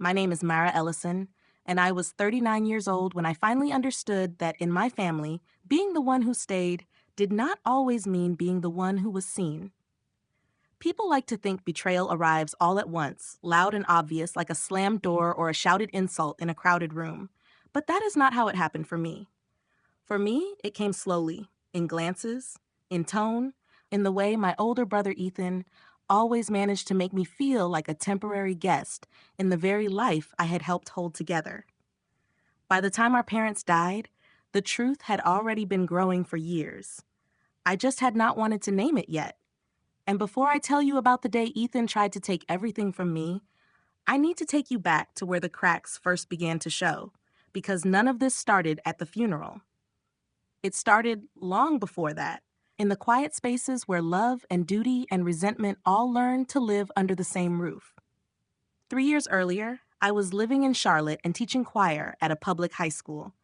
My name is Mara Ellison, and I was 39 years old when I finally understood that in my family, being the one who stayed did not always mean being the one who was seen. People like to think betrayal arrives all at once, loud and obvious like a slammed door or a shouted insult in a crowded room. But that is not how it happened for me. For me, it came slowly, in glances, in tone, in the way my older brother Ethan always managed to make me feel like a temporary guest in the very life I had helped hold together. By the time our parents died, the truth had already been growing for years. I just had not wanted to name it yet. And before I tell you about the day Ethan tried to take everything from me, I need to take you back to where the cracks first began to show, because none of this started at the funeral. It started long before that, in the quiet spaces where love and duty and resentment all learned to live under the same roof. 3 years earlier, I was living in Charlotte and teaching choir at a public high school.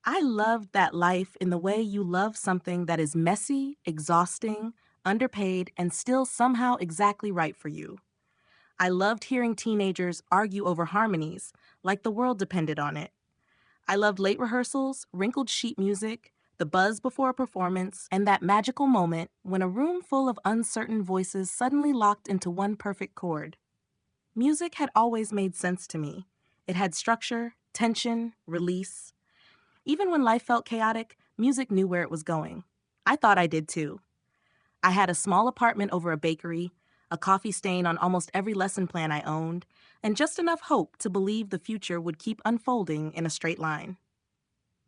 I loved that life in the way you love something that is messy, exhausting, underpaid, and still somehow exactly right for you. I loved hearing teenagers argue over harmonies like the world depended on it. I loved late rehearsals, wrinkled sheet music, the buzz before a performance, and that magical moment when a room full of uncertain voices suddenly locked into one perfect chord. Music had always made sense to me. It had structure, tension, release. Even when life felt chaotic, music knew where it was going. I thought I did too. I had a small apartment over a bakery, a coffee stain on almost every lesson plan I owned, and just enough hope to believe the future would keep unfolding in a straight line.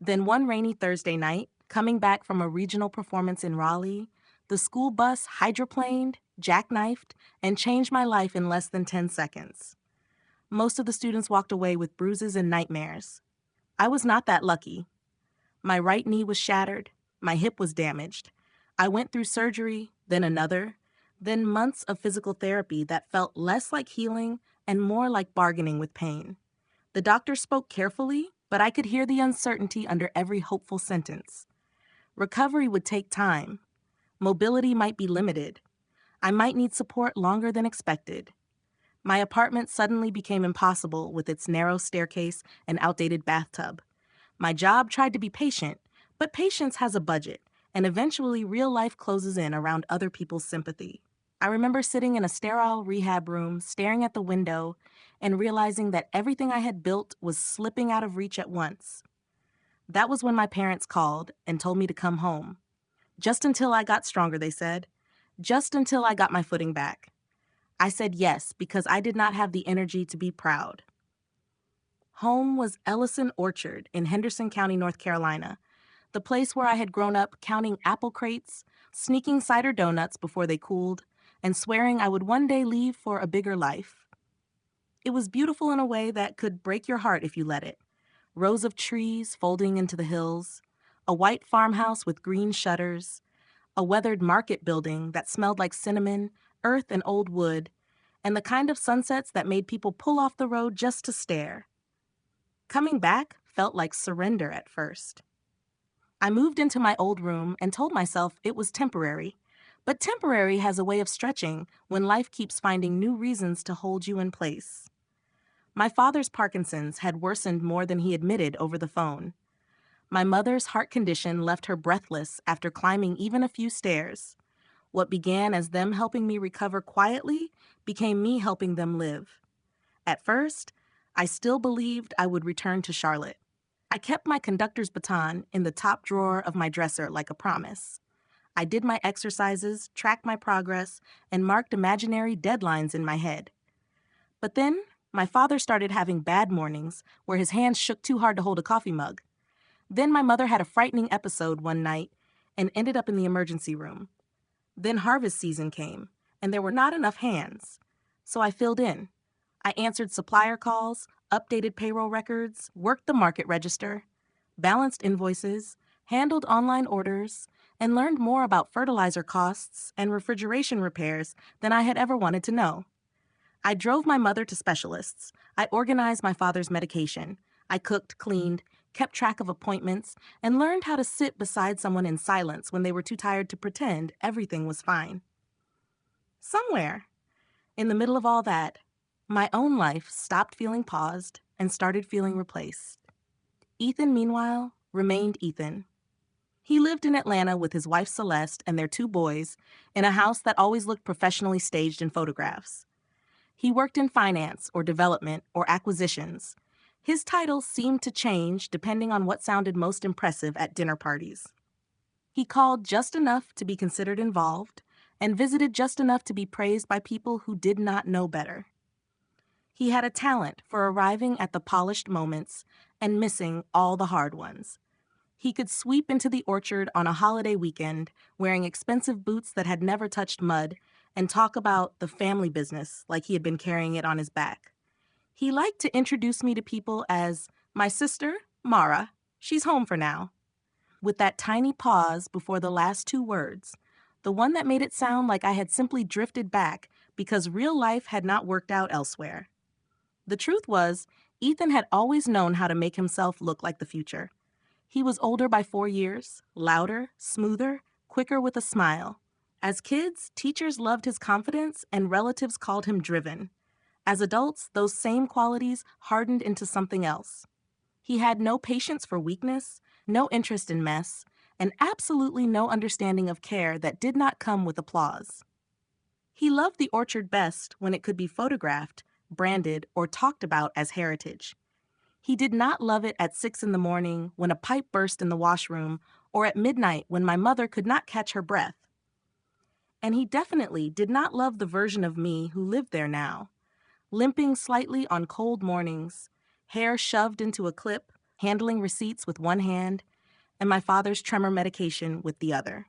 Then one rainy Thursday night, coming back from a regional performance in Raleigh, the school bus hydroplaned, jackknifed, and changed my life in less than 10 seconds. Most of the students walked away with bruises and nightmares. I was not that lucky. My right knee was shattered, my hip was damaged. I went through surgery, then another, then months of physical therapy that felt less like healing and more like bargaining with pain. The doctor spoke carefully, but I could hear the uncertainty under every hopeful sentence. Recovery would take time. Mobility might be limited. I might need support longer than expected. My apartment suddenly became impossible with its narrow staircase and outdated bathtub. My job tried to be patient, but patience has a budget, and eventually real life closes in around other people's sympathy. I remember sitting in a sterile rehab room, staring at the window, and realizing that everything I had built was slipping out of reach at once. That was when my parents called and told me to come home. Just until I got stronger, they said. Just until I got my footing back. I said yes because I did not have the energy to be proud. Home was Ellison Orchard in Henderson County, North Carolina, the place where I had grown up counting apple crates, sneaking cider donuts before they cooled, and swearing I would one day leave for a bigger life. It was beautiful in a way that could break your heart if you let it. Rows of trees folding into the hills, a white farmhouse with green shutters, a weathered market building that smelled like cinnamon, earth, and old wood, and the kind of sunsets that made people pull off the road just to stare. Coming back felt like surrender at first. I moved into my old room and told myself it was temporary, but temporary has a way of stretching when life keeps finding new reasons to hold you in place. My father's Parkinson's had worsened more than he admitted over the phone. My mother's heart condition left her breathless after climbing even a few stairs. What began as them helping me recover quietly became me helping them live. At first, I still believed I would return to Charlotte. I kept my conductor's baton in the top drawer of my dresser like a promise. I did my exercises, tracked my progress, and marked imaginary deadlines in my head. But then, my father started having bad mornings where his hands shook too hard to hold a coffee mug. Then my mother had a frightening episode one night and ended up in the emergency room. Then harvest season came, and there were not enough hands. So I filled in. I answered supplier calls, updated payroll records, worked the market register, balanced invoices, handled online orders, and learned more about fertilizer costs and refrigeration repairs than I had ever wanted to know. I drove my mother to specialists. I organized my father's medication. I cooked, cleaned, kept track of appointments, and learned how to sit beside someone in silence when they were too tired to pretend everything was fine. Somewhere, in the middle of all that, My own life stopped feeling paused and started feeling replaced. Ethan, meanwhile, remained Ethan. He lived in Atlanta with his wife Celeste and their two boys in a house that always looked professionally staged in photographs. He worked in finance or development or acquisitions. His titles seemed to change depending on what sounded most impressive at dinner parties. He called just enough to be considered involved and visited just enough to be praised by people who did not know better. He had a talent for arriving at the polished moments and missing all the hard ones. He could sweep into the orchard on a holiday weekend wearing expensive boots that had never touched mud and talk about the family business like he had been carrying it on his back. He liked to introduce me to people as my sister, Mara. She's home for now. With that tiny pause before the last two words, the one that made it sound like I had simply drifted back because real life had not worked out elsewhere. The truth was, Ethan had always known how to make himself look like the future. He was older by 4 years, louder, smoother, quicker with a smile. As kids, teachers loved his confidence and relatives called him driven. As adults, those same qualities hardened into something else. He had no patience for weakness, no interest in mess, and absolutely no understanding of care that did not come with applause. He loved the orchard best when it could be photographed, branded, or talked about as heritage. He did not love it at 6 in the morning when a pipe burst in the washroom or at midnight when my mother could not catch her breath. And he definitely did not love the version of me who lived there now, limping slightly on cold mornings, hair shoved into a clip, handling receipts with one hand, and my father's tremor medication with the other.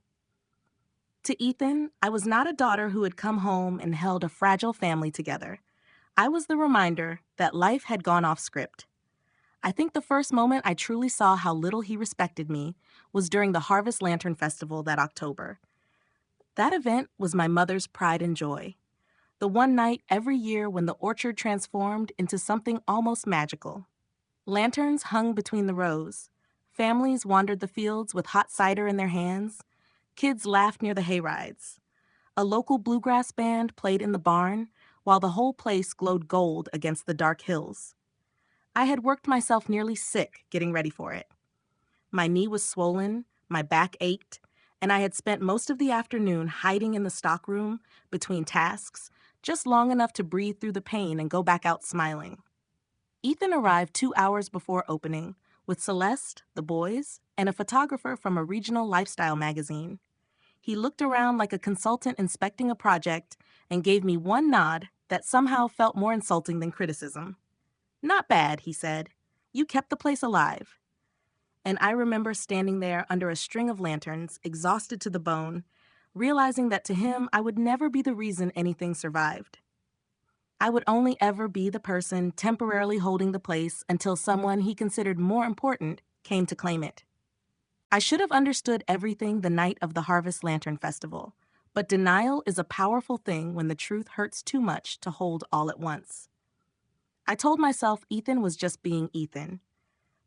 To Ethan, I was not a daughter who had come home and held a fragile family together. I was the reminder that life had gone off script. I think the first moment I truly saw how little he respected me was during the Harvest Lantern Festival that October. That event was my mother's pride and joy. The one night every year when the orchard transformed into something almost magical. Lanterns hung between the rows. Families wandered the fields with hot cider in their hands. Kids laughed near the hayrides. A local bluegrass band played in the barn, while the whole place glowed gold against the dark hills. I had worked myself nearly sick getting ready for it. My knee was swollen, my back ached, and I had spent most of the afternoon hiding in the stockroom between tasks, just long enough to breathe through the pain and go back out smiling. Ethan arrived 2 hours before opening, with Celeste, the boys, and a photographer from a regional lifestyle magazine. He looked around like a consultant inspecting a project and gave me one nod that somehow felt more insulting than criticism. "Not bad," he said. "You kept the place alive." And I remember standing there under a string of lanterns, exhausted to the bone, realizing that to him I would never be the reason anything survived. I would only ever be the person temporarily holding the place until someone he considered more important came to claim it. I should have understood everything the night of the Harvest Lantern Festival, but denial is a powerful thing when the truth hurts too much to hold all at once. I told myself Ethan was just being Ethan.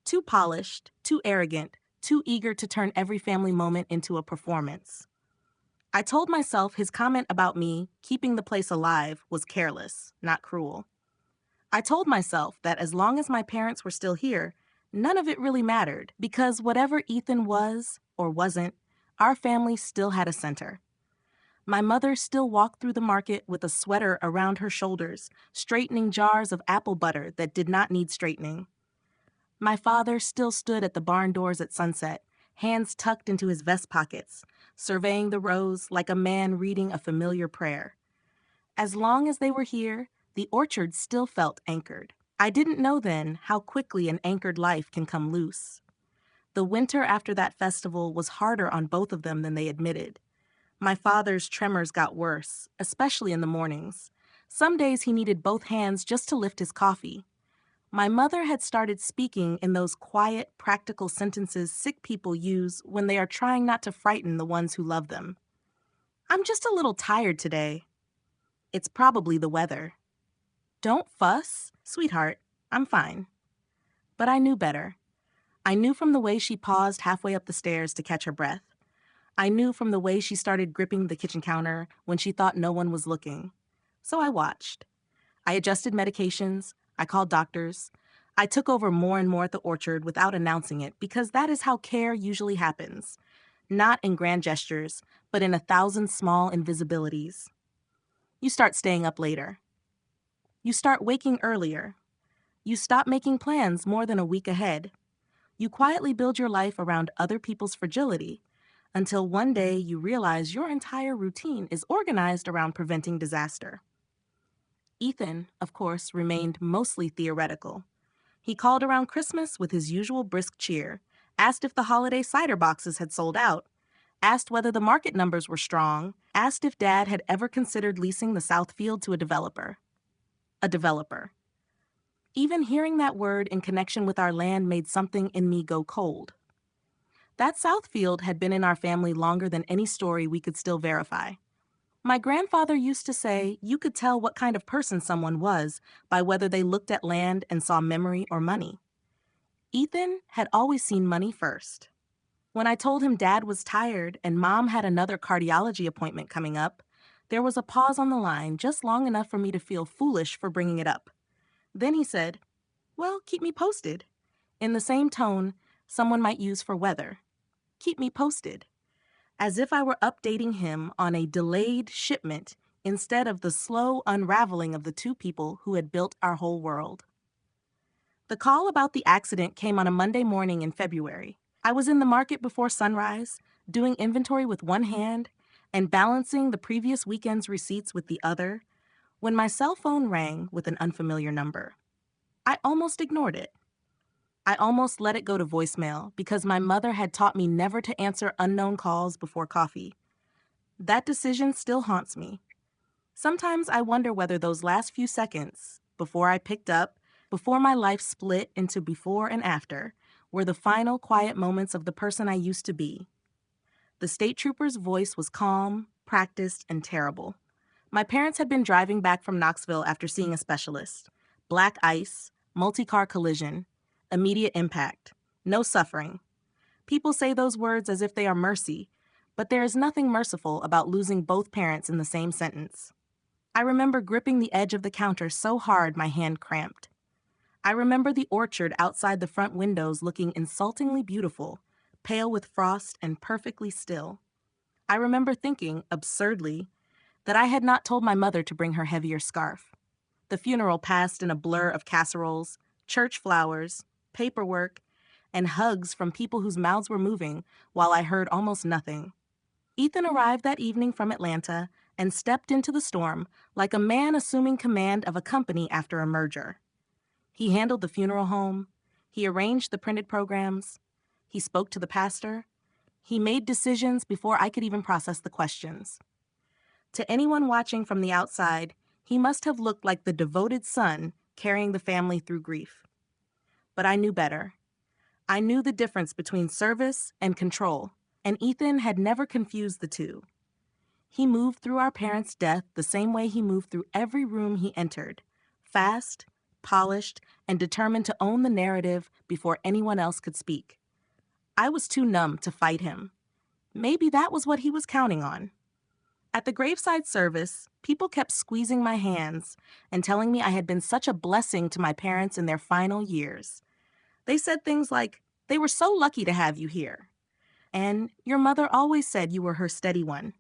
Too polished, too arrogant, too eager to turn every family moment into a performance. I told myself his comment about me keeping the place alive was careless, not cruel. I told myself that as long as my parents were still here, none of it really mattered because whatever Ethan was or wasn't, our family still had a center. My mother still walked through the market with a sweater around her shoulders, straightening jars of apple butter that did not need straightening. My father still stood at the barn doors at sunset, hands tucked into his vest pockets, surveying the rows like a man reading a familiar prayer. As long as they were here, the orchard still felt anchored. I didn't know then how quickly an anchored life can come loose. The winter after that festival was harder on both of them than they admitted. My father's tremors got worse, especially in the mornings. Some days he needed both hands just to lift his coffee. My mother had started speaking in those quiet, practical sentences sick people use when they are trying not to frighten the ones who love them. "I'm just a little tired today." "It's probably the weather." "Don't fuss, sweetheart, I'm fine." But I knew better. I knew from the way she paused halfway up the stairs to catch her breath. I knew from the way she started gripping the kitchen counter when she thought no one was looking. So I watched. I adjusted medications, I called doctors. I took over more and more at the orchard without announcing it because that is how care usually happens. Not in grand gestures, but in 1,000 small invisibilities. You start staying up later. You start waking earlier. You stop making plans more than a week ahead. You quietly build your life around other people's fragility until one day you realize your entire routine is organized around preventing disaster. Ethan, of course, remained mostly theoretical. He called around Christmas with his usual brisk cheer, asked if the holiday cider boxes had sold out, asked whether the market numbers were strong, asked if Dad had ever considered leasing the South Field to a developer. A developer. Even hearing that word in connection with our land made something in me go cold. That South Field had been in our family longer than any story we could still verify. My grandfather used to say you could tell what kind of person someone was by whether they looked at land and saw memory or money. Ethan had always seen money first. When I told him Dad was tired and Mom had another cardiology appointment coming up, there was a pause on the line just long enough for me to feel foolish for bringing it up. Then he said, "Well, keep me posted," in the same tone someone might use for weather. Keep me posted. As if I were updating him on a delayed shipment instead of the slow unraveling of the two people who had built our whole world. The call about the accident came on a Monday morning in February. I was in the market before sunrise, doing inventory with one hand and balancing the previous weekend's receipts with the other, when my cell phone rang with an unfamiliar number. I almost ignored it. I almost let it go to voicemail because my mother had taught me never to answer unknown calls before coffee. That decision still haunts me. Sometimes I wonder whether those last few seconds, before I picked up, before my life split into before and after, were the final quiet moments of the person I used to be. The state trooper's voice was calm, practiced, and terrible. My parents had been driving back from Knoxville after seeing a specialist. Black ice, multi-car collision, immediate impact, no suffering. People say those words as if they are mercy, but there is nothing merciful about losing both parents in the same sentence. I remember gripping the edge of the counter so hard my hand cramped. I remember the orchard outside the front windows looking insultingly beautiful, pale with frost and perfectly still. I remember thinking, absurdly, that I had not told my mother to bring her heavier scarf. The funeral passed in a blur of casseroles, church flowers, paperwork, and hugs from people whose mouths were moving while I heard almost nothing. Ethan arrived that evening from Atlanta and stepped into the storm like a man assuming command of a company after a merger. He handled the funeral home. He arranged the printed programs. He spoke to the pastor. He made decisions before I could even process the questions. To anyone watching from the outside, he must have looked like the devoted son carrying the family through grief. But I knew better. I knew the difference between service and control, and Ethan had never confused the two. He moved through our parents' death the same way he moved through every room he entered, fast, polished, and determined to own the narrative before anyone else could speak. I was too numb to fight him. Maybe that was what he was counting on. At the graveside service, people kept squeezing my hands and telling me I had been such a blessing to my parents in their final years. They said things like, "They were so lucky to have you here," and "Your mother always said you were her steady one."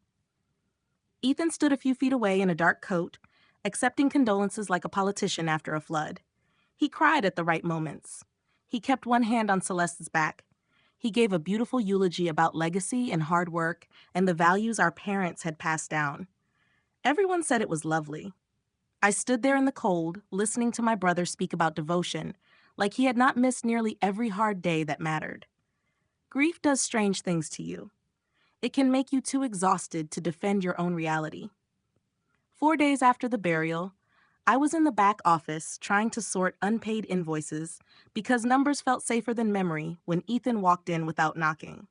Ethan stood a few feet away in a dark coat, accepting condolences like a politician after a flood. He cried at the right moments. He kept one hand on Celeste's back. He gave a beautiful eulogy about legacy and hard work and the values our parents had passed down. Everyone said it was lovely. I stood there in the cold, listening to my brother speak about devotion, like he had not missed nearly every hard day that mattered. Grief does strange things to you. It can make you too exhausted to defend your own reality. 4 days after the burial, I was in the back office trying to sort unpaid invoices because numbers felt safer than memory when Ethan walked in without knocking.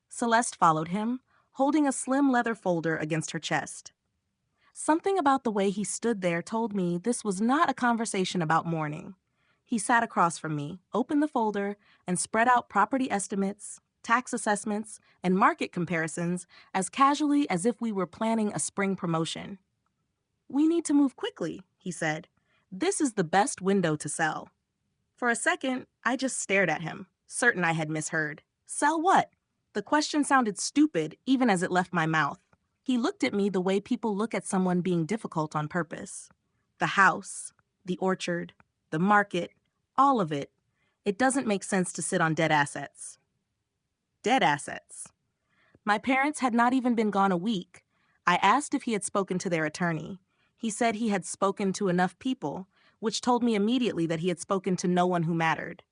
Celeste followed him, holding a slim leather folder against her chest. Something about the way he stood there told me this was not a conversation about mourning. He sat across from me, opened the folder, and spread out property estimates, tax assessments, and market comparisons as casually as if we were planning a spring promotion. "We need to move quickly," he said. "This is the best window to sell." For a second, I just stared at him, certain I had misheard. Sell what? The question sounded stupid even as it left my mouth. He looked at me the way people look at someone being difficult on purpose. The house, the orchard, the market, all of it. It doesn't make sense to sit on dead assets. Dead assets. My parents had not even been gone a week. I asked if he had spoken to their attorney. He said he had spoken to enough people, which told me immediately that he had spoken to no one who mattered.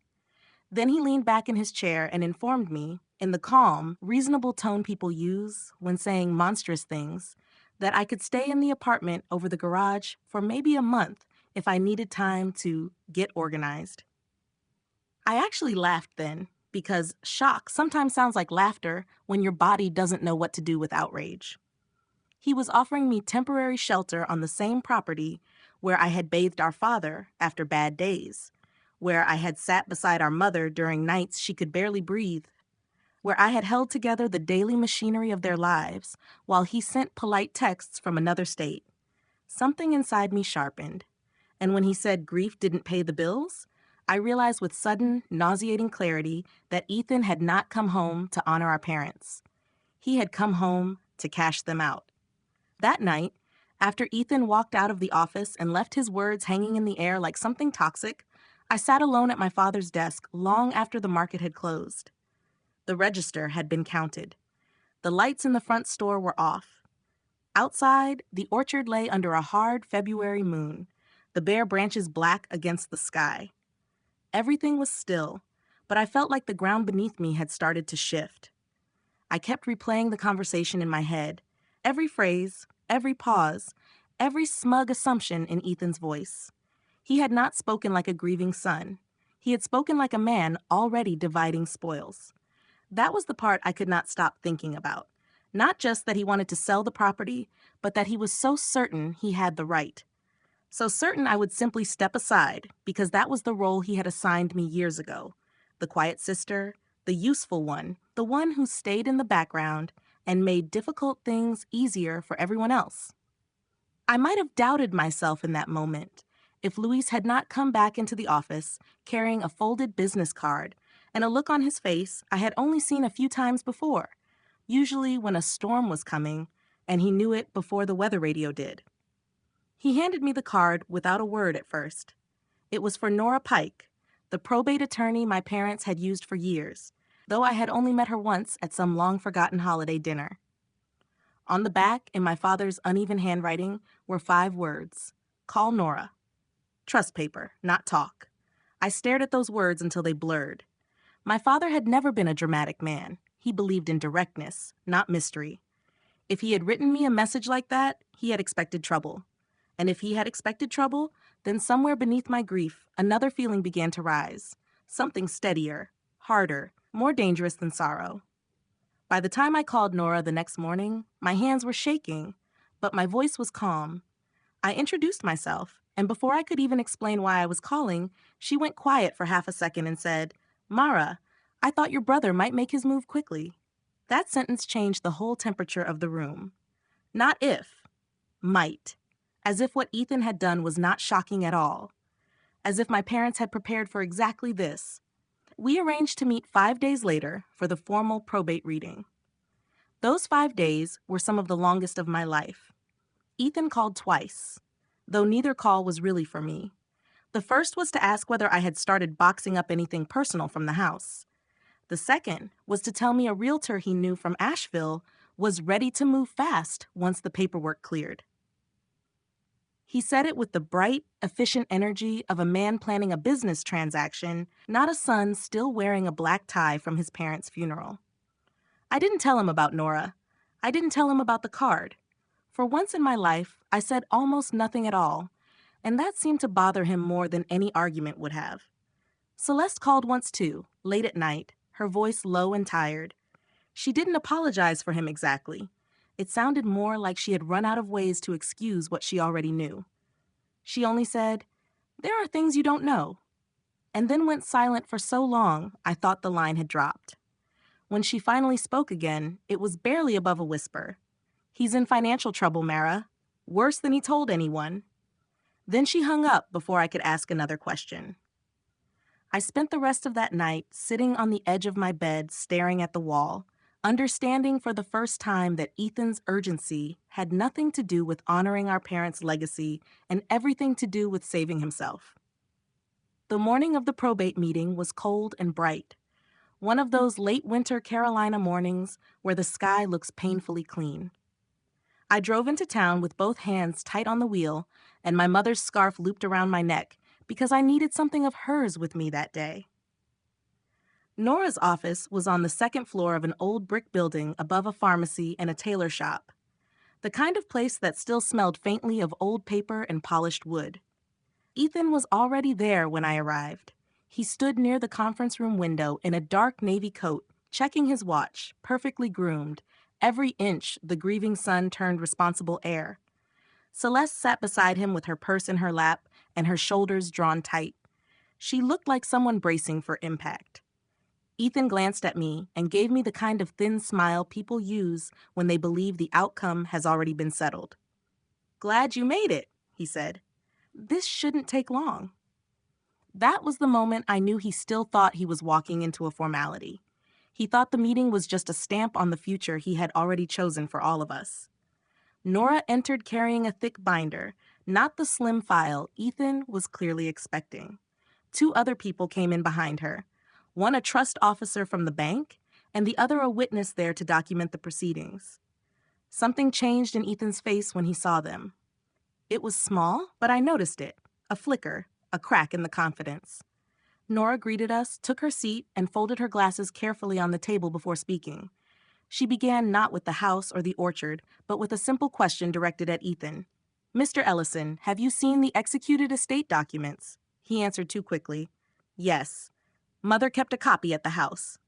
Then he leaned back in his chair and informed me, in the calm, reasonable tone people use when saying monstrous things, that I could stay in the apartment over the garage for maybe a month if I needed time to get organized. I actually laughed then, because shock sometimes sounds like laughter when your body doesn't know what to do with outrage. He was offering me temporary shelter on the same property where I had bathed our father after bad days, where I had sat beside our mother during nights she could barely breathe, where I had held together the daily machinery of their lives while he sent polite texts from another state. Something inside me sharpened, and when he said grief didn't pay the bills, I realized with sudden, nauseating clarity that Ethan had not come home to honor our parents. He had come home to cash them out. That night, after Ethan walked out of the office and left his words hanging in the air like something toxic, I sat alone at my father's desk long after the market had closed. The register had been counted. The lights in the front store were off. Outside, the orchard lay under a hard February moon, the bare branches black against the sky. Everything was still, but I felt like the ground beneath me had started to shift. I kept replaying the conversation in my head, every phrase, every pause, every smug assumption in Ethan's voice. He had not spoken like a grieving son. He had spoken like a man already dividing spoils. That was the part I could not stop thinking about. Not just that he wanted to sell the property, but that he was so certain he had the right. So certain I would simply step aside, because that was the role he had assigned me years ago. The quiet sister, the useful one, the one who stayed in the background and made difficult things easier for everyone else. I might have doubted myself in that moment if Luis had not come back into the office carrying a folded business card and a look on his face I had only seen a few times before, usually when a storm was coming, and he knew it before the weather radio did. He handed me the card without a word at first. It was for Nora Pike, the probate attorney my parents had used for years, though I had only met her once at some long-forgotten holiday dinner. On the back, in my father's uneven handwriting, were 5 words: "Call Nora." Trust paper, not talk. I stared at those words until they blurred. My father had never been a dramatic man. He believed in directness, not mystery. If he had written me a message like that, he had expected trouble. And if he had expected trouble, then somewhere beneath my grief, another feeling began to rise. Something steadier, harder, more dangerous than sorrow. By the time I called Nora the next morning, my hands were shaking, but my voice was calm. I introduced myself, and before I could even explain why I was calling, she went quiet for half a second and said, "Mara, I thought your brother might make his move quickly." That sentence changed the whole temperature of the room. Not if, might. As if what Ethan had done was not shocking at all. As if my parents had prepared for exactly this. We arranged to meet 5 days later for the formal probate reading. Those 5 days were some of the longest of my life. Ethan called twice, though neither call was really for me. The first was to ask whether I had started boxing up anything personal from the house. The second was to tell me a realtor he knew from Asheville was ready to move fast once the paperwork cleared. He said it with the bright, efficient energy of a man planning a business transaction, not a son still wearing a black tie from his parents' funeral. I didn't tell him about Nora. I didn't tell him about the card. For once in my life, I said almost nothing at all, and that seemed to bother him more than any argument would have. Celeste called once too, late at night, her voice low and tired. She didn't apologize for him exactly. It sounded more like she had run out of ways to excuse what she already knew. She only said, "There are things you don't know," and then went silent for so long I thought the line had dropped. When she finally spoke again, it was barely above a whisper. "He's in financial trouble, Mara. Worse than he told anyone." Then she hung up before I could ask another question. I spent the rest of that night sitting on the edge of my bed staring at the wall, understanding for the first time that Ethan's urgency had nothing to do with honoring our parents' legacy and everything to do with saving himself. The morning of the probate meeting was cold and bright, one of those late winter Carolina mornings where the sky looks painfully clean. I drove into town with both hands tight on the wheel and my mother's scarf looped around my neck because I needed something of hers with me that day. Nora's office was on the second floor of an old brick building above a pharmacy and a tailor shop, the kind of place that still smelled faintly of old paper and polished wood. Ethan was already there when I arrived. He stood near the conference room window in a dark navy coat, checking his watch, perfectly groomed, every inch the grieving son turned responsible heir. Celeste sat beside him with her purse in her lap and her shoulders drawn tight. She looked like someone bracing for impact. Ethan glanced at me and gave me the kind of thin smile people use when they believe the outcome has already been settled. "Glad you made it," he said. "This shouldn't take long." That was the moment I knew he still thought he was walking into a formality. He thought the meeting was just a stamp on the future he had already chosen for all of us. Nora entered carrying a thick binder, not the slim file Ethan was clearly expecting. 2 other people came in behind her, one a trust officer from the bank, and the other a witness there to document the proceedings. Something changed in Ethan's face when he saw them. It was small, but I noticed it, a flicker, a crack in the confidence. Nora greeted us, took her seat, and folded her glasses carefully on the table before speaking. She began not with the house or the orchard, but with a simple question directed at Ethan. "Mr. Ellison, have you seen the executed estate documents?" He answered too quickly. "Yes. Mother kept a copy at the house."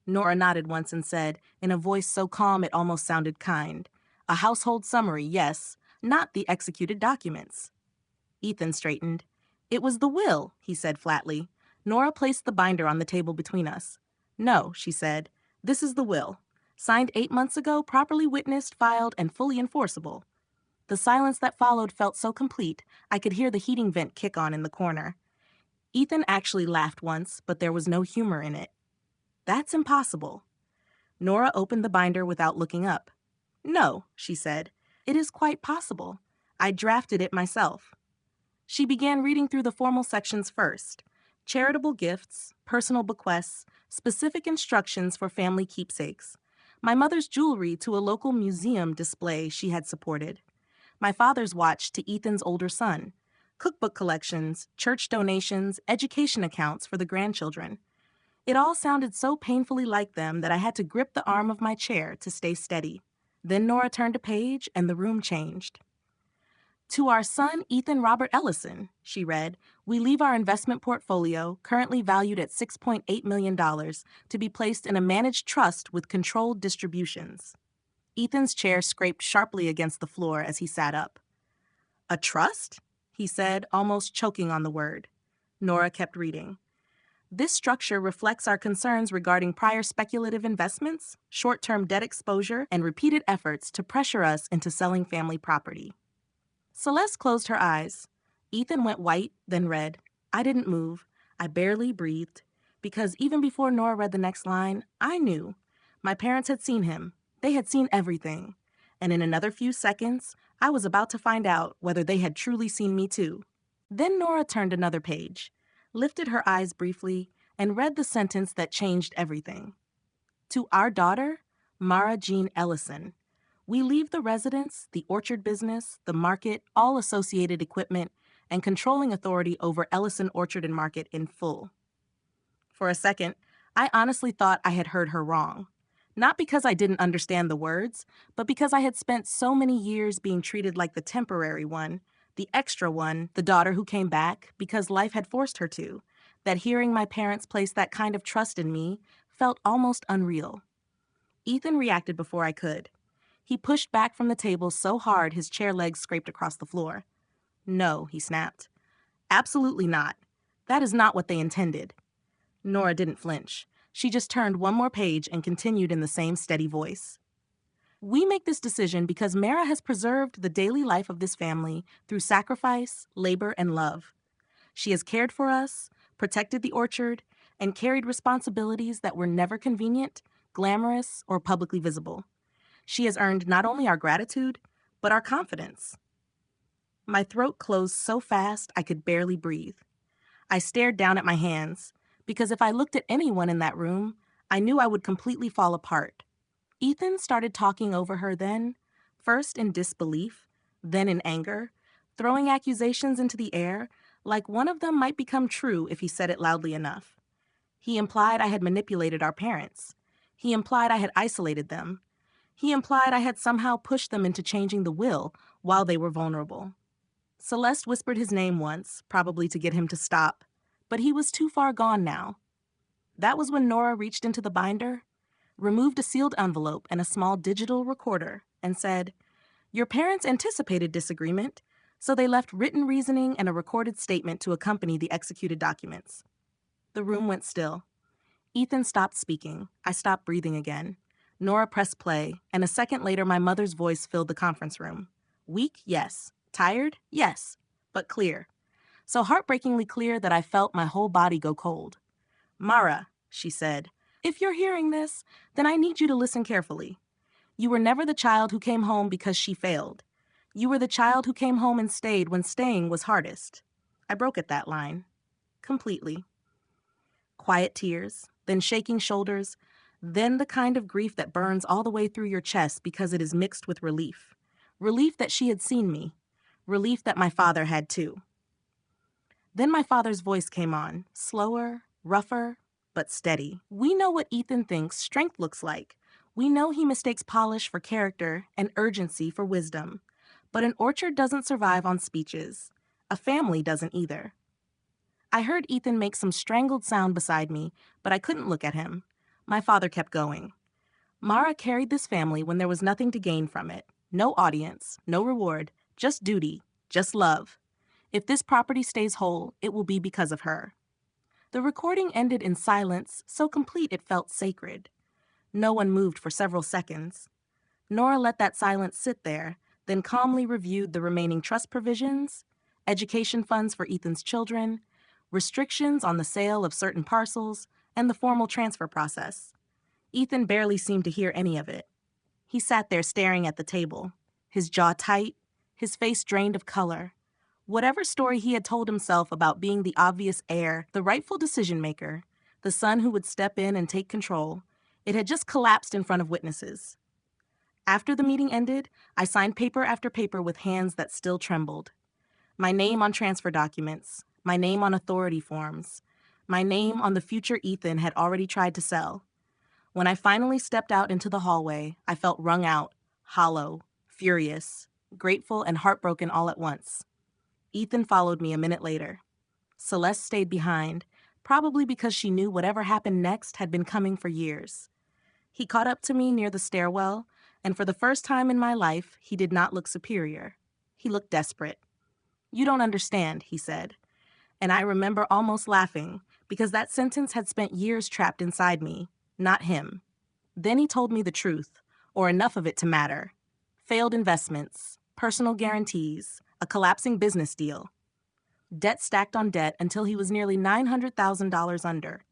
Nora nodded once and said, in a voice so calm it almost sounded kind, "A household summary, yes, not the executed documents." Ethan straightened. "It was the will," he said flatly. Nora placed the binder on the table between us. "No," she said. "This is the will. Signed 8 months ago, properly witnessed, filed, and fully enforceable." The silence that followed felt so complete, I could hear the heating vent kick on in the corner. Ethan actually laughed once, but there was no humor in it. "That's impossible." Nora opened the binder without looking up. "No," she said. "It is quite possible. I drafted it myself." She began reading through the formal sections first. Charitable gifts, personal bequests, specific instructions for family keepsakes. My mother's jewelry to a local museum display she had supported. My father's watch to Ethan's older son. Cookbook collections, church donations, education accounts for the grandchildren. It all sounded so painfully like them that I had to grip the arm of my chair to stay steady. Then Nora turned a page and the room changed. "To our son, Ethan Robert Ellison," she read, "we leave our investment portfolio, currently valued at $6.8 million, to be placed in a managed trust with controlled distributions." Ethan's chair scraped sharply against the floor as he sat up. "A trust?" he said, almost choking on the word. Nora kept reading. "This structure reflects our concerns regarding prior speculative investments, short-term debt exposure, and repeated efforts to pressure us into selling family property." Celeste closed her eyes. Ethan went white, then red. I didn't move. I barely breathed. Because even before Nora read the next line, I knew. My parents had seen him. They had seen everything. And in another few seconds, I was about to find out whether they had truly seen me too. Then Nora turned another page, lifted her eyes briefly, and read the sentence that changed everything. "To our daughter, Mara Jean Ellison, we leave the residence, the orchard business, the market, all associated equipment, and controlling authority over Ellison Orchard and Market in full." For a second, I honestly thought I had heard her wrong. Not because I didn't understand the words, but because I had spent so many years being treated like the temporary one, the extra one, the daughter who came back because life had forced her to, that hearing my parents place that kind of trust in me felt almost unreal. Ethan reacted before I could. He pushed back from the table so hard his chair legs scraped across the floor. "No," he snapped. "Absolutely not. That is not what they intended." Nora didn't flinch. She just turned one more page and continued in the same steady voice. We make this decision because Mara has preserved the daily life of this family through sacrifice, labor, and love. She has cared for us, protected the orchard, and carried responsibilities that were never convenient, glamorous, or publicly visible. She has earned not only our gratitude, but our confidence. My throat closed so fast I could barely breathe. I stared down at my hands, because if I looked at anyone in that room, I knew I would completely fall apart. Ethan started talking over her then, first in disbelief, then in anger, throwing accusations into the air like one of them might become true if he said it loudly enough. He implied I had manipulated our parents. He implied I had isolated them. He implied I had somehow pushed them into changing the will while they were vulnerable. Celeste whispered his name once, probably to get him to stop, but he was too far gone now. That was when Nora reached into the binder, removed a sealed envelope and a small digital recorder, and said, "Your parents anticipated disagreement, so they left written reasoning and a recorded statement to accompany the executed documents." The room went still. Ethan stopped speaking. I stopped breathing again. Nora pressed play, and a second later my mother's voice filled the conference room. Weak, yes. Tired, yes. But clear. So heartbreakingly clear that I felt my whole body go cold. "Mara," she said, "if you're hearing this, then I need you to listen carefully. You were never the child who came home because she failed. You were the child who came home and stayed when staying was hardest." I broke at that line. Completely. Quiet tears, then shaking shoulders, then the kind of grief that burns all the way through your chest because it is mixed with relief. Relief that she had seen me. Relief that my father had too. Then my father's voice came on, slower, rougher, but steady. "We know what Ethan thinks strength looks like. We know he mistakes polish for character and urgency for wisdom. But an orchard doesn't survive on speeches. A family doesn't either." I heard Ethan make some strangled sound beside me, but I couldn't look at him. My father kept going. "Mara carried this family when there was nothing to gain from it. No audience, no reward, just duty, just love. If this property stays whole, it will be because of her." The recording ended in silence, so complete it felt sacred. No one moved for several seconds. Nora let that silence sit there, then calmly reviewed the remaining trust provisions, education funds for Ethan's children, restrictions on the sale of certain parcels, and the formal transfer process. Ethan barely seemed to hear any of it. He sat there staring at the table, his jaw tight, his face drained of color. Whatever story he had told himself about being the obvious heir, the rightful decision-maker, the son who would step in and take control, it had just collapsed in front of witnesses. After the meeting ended, I signed paper after paper with hands that still trembled. My name on transfer documents, my name on authority forms, my name on the future Ethan had already tried to sell. When I finally stepped out into the hallway, I felt wrung out, hollow, furious, grateful, and heartbroken all at once. Ethan followed me a minute later. Celeste stayed behind, probably because she knew whatever happened next had been coming for years. He caught up to me near the stairwell, and for the first time in my life, he did not look superior. He looked desperate. "You don't understand," he said. And I remember almost laughing, because that sentence had spent years trapped inside me, not him. Then he told me the truth, or enough of it to matter. Failed investments, personal guarantees, a collapsing business deal. Debt stacked on debt until he was nearly $900,000 under.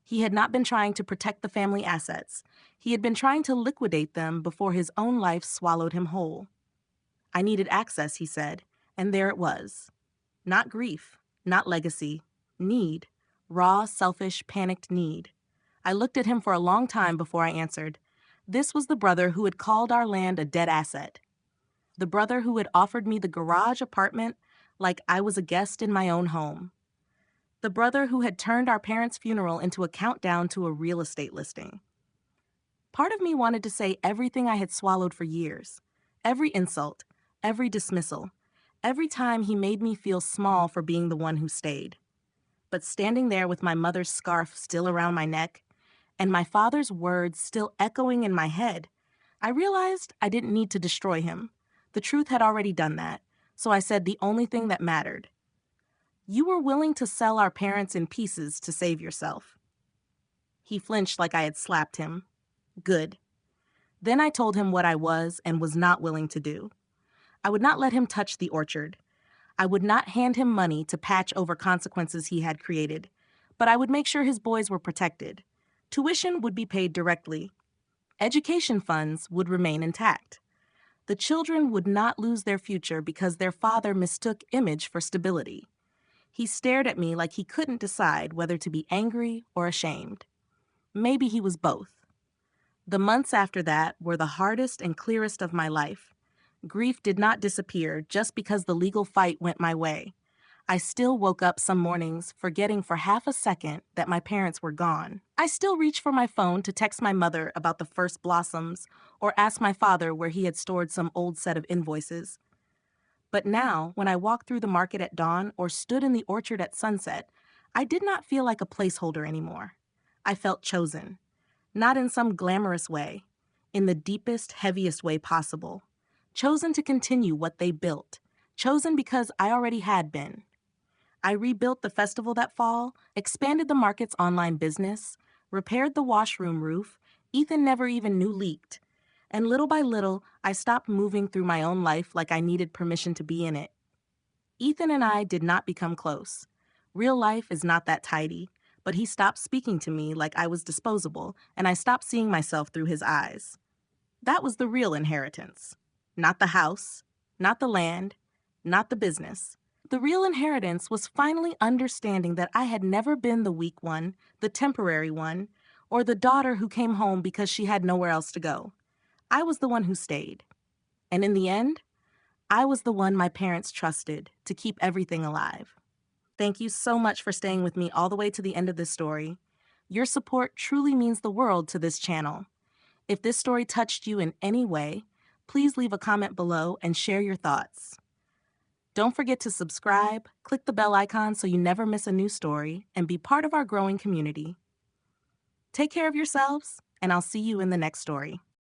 He had not been trying to protect the family assets. He had been trying to liquidate them before his own life swallowed him whole. I needed access, he said, and there it was. Not grief, not legacy. Need. Raw, selfish, panicked need. I looked at him for a long time before I answered. This was the brother who had called our land a dead asset. The brother who had offered me the garage apartment like I was a guest in my own home. The brother who had turned our parents' funeral into a countdown to a real estate listing. Part of me wanted to say everything I had swallowed for years. Every insult, every dismissal, every time he made me feel small for being the one who stayed. But standing there with my mother's scarf still around my neck, and my father's words still echoing in my head, I realized I didn't need to destroy him. The truth had already done that, so I said the only thing that mattered. "You were willing to sell our parents in pieces to save yourself." He flinched like I had slapped him. Good. Then I told him what I was and was not willing to do. I would not let him touch the orchard. I would not hand him money to patch over consequences he had created, but I would make sure his boys were protected. Tuition would be paid directly. Education funds would remain intact. The children would not lose their future because their father mistook image for stability. He stared at me like he couldn't decide whether to be angry or ashamed. Maybe he was both. The months after that were the hardest and clearest of my life. Grief did not disappear just because the legal fight went my way. I still woke up some mornings forgetting for half a second that my parents were gone. I still reached for my phone to text my mother about the first blossoms or ask my father where he had stored some old set of invoices. But now, when I walked through the market at dawn or stood in the orchard at sunset, I did not feel like a placeholder anymore. I felt chosen. Not in some glamorous way, in the deepest, heaviest way possible. Chosen to continue what they built. Chosen because I already had been. I rebuilt the festival that fall, expanded the market's online business, repaired the washroom roof Ethan never even knew leaked. And little by little, I stopped moving through my own life like I needed permission to be in it. Ethan and I did not become close. Real life is not that tidy, but he stopped speaking to me like I was disposable, and I stopped seeing myself through his eyes. That was the real inheritance. Not the house, not the land, not the business. The real inheritance was finally understanding that I had never been the weak one, the temporary one, or the daughter who came home because she had nowhere else to go. I was the one who stayed. And in the end, I was the one my parents trusted to keep everything alive. Thank you so much for staying with me all the way to the end of this story. Your support truly means the world to this channel. If this story touched you in any way, please leave a comment below and share your thoughts. Don't forget to subscribe, click the bell icon so you never miss a new story, and be part of our growing community. Take care of yourselves, and I'll see you in the next story.